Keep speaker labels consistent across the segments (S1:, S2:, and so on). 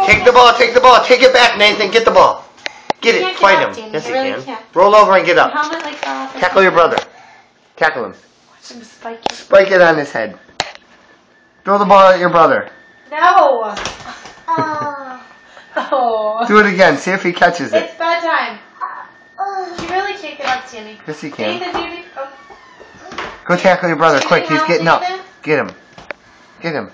S1: Take the ball, take the ball. Take it back, Nathan. Get the ball. Get it. Fight him.
S2: Danny.
S1: Yes,
S2: You
S1: he
S2: really
S1: can.
S2: can't.
S1: Roll over and get
S2: Your
S1: up.
S2: helmet like fell off.
S1: Tackle your brother. Tackle him.
S2: Watch him spike it.
S1: Spike it on his head. Throw the ball at your brother.
S2: No. Oh.
S1: Do it again. See if he catches it.
S2: It's bedtime. You really can't get up, Danny.
S1: Yes, he can.
S2: Nathan, Danny. Oh.
S1: Go tackle your brother.
S2: You
S1: Quick,
S2: need
S1: he's
S2: help,
S1: getting up.
S2: Nathan?
S1: Get him. Get him.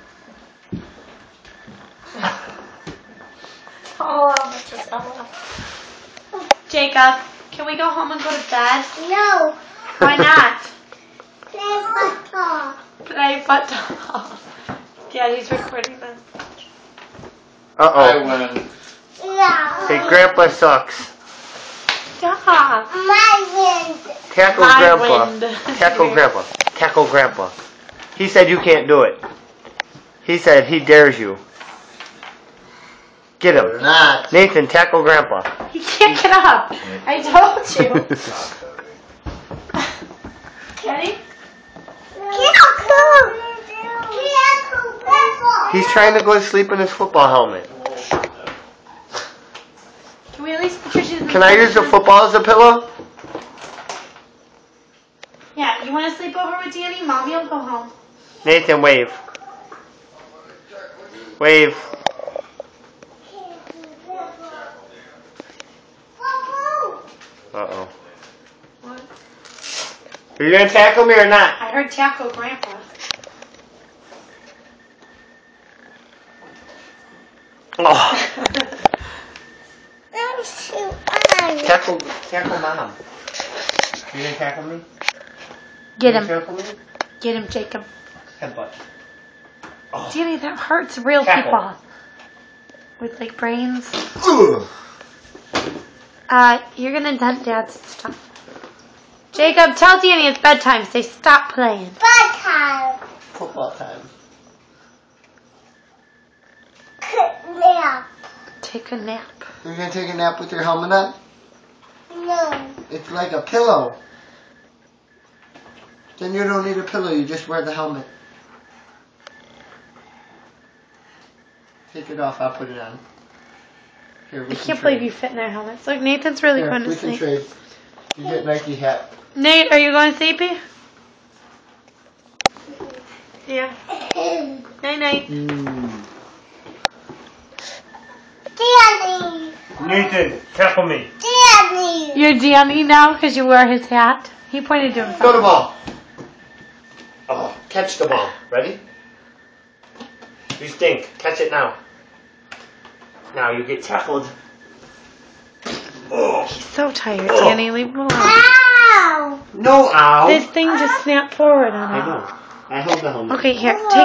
S2: Oh, Albert just fell off. Jacob, can we go home and go to bed?
S3: No.
S2: Why not?
S3: Play football.
S2: Play football. Daddy's recording this.
S1: Uh-oh.
S4: win.
S3: Yeah.
S1: Hey, Grandpa sucks.
S2: Stop.
S3: My wind.
S1: Tackle
S2: My
S1: Grandpa.
S2: wind.
S1: Tackle Grandpa. Tackle Grandpa. He said you can't do it. He said he dares you. Get
S4: Or
S1: him.
S4: not.
S1: Nathan, tackle Grandpa.
S2: He can't get up. I told you. Ready?
S1: He's trying to go to sleep in his football helmet.
S2: Can we at least put your shoes in
S1: Can I use the football as a pillow?
S2: Yeah, you want to sleep over with Danny? Mommy will go home.
S1: Nathan, wave. Wave. Uh-oh.
S2: What?
S1: Are you going to tackle me or not?
S2: I heard tackle Grandpa.
S1: Oh.
S3: I'm
S1: Tackle Mom. You going to tackle me?
S2: Get
S1: You
S2: him.
S1: tackle me?
S2: Get him, Jacob.
S1: Headbutt. Oh.
S2: Danny, that hurts real
S1: Tackle.
S2: people. With like brains.
S1: Ugh.
S2: You're gonna dent Dad's stuff. Jacob, tell Danny it's bedtime. Say stop playing.
S3: bedtime.
S1: Football time.
S3: Nap.
S2: Take a nap.
S1: You're going to take a nap with your helmet on?
S3: No.
S1: It's like a pillow. Then you don't need a pillow, you just wear the helmet. Take it off, I'll put it on. Here, we
S2: I
S1: can
S2: can't
S1: trade.
S2: believe you fit in their helmets. Look, Nathan's really
S1: Here,
S2: going to
S1: we can
S2: sleep.
S1: trade. You get Nike hat.
S2: Nate, are you going sleepy? Yeah. Night night.
S3: Daddy.
S1: Nathan, tackle me.
S3: Daddy.
S2: You're Danny now because you wear his hat. He pointed to himself.
S1: Throw the ball. Oh, catch the ball. Ready? You stink. Catch it now. Now you get tackled. Oh.
S2: He's so tired, Danny. Leave him alone.
S3: Ow.
S1: No, ow.
S2: This thing just snapped forward on
S1: I
S2: him.
S1: know. I hold the helmet.
S2: Okay, here. Take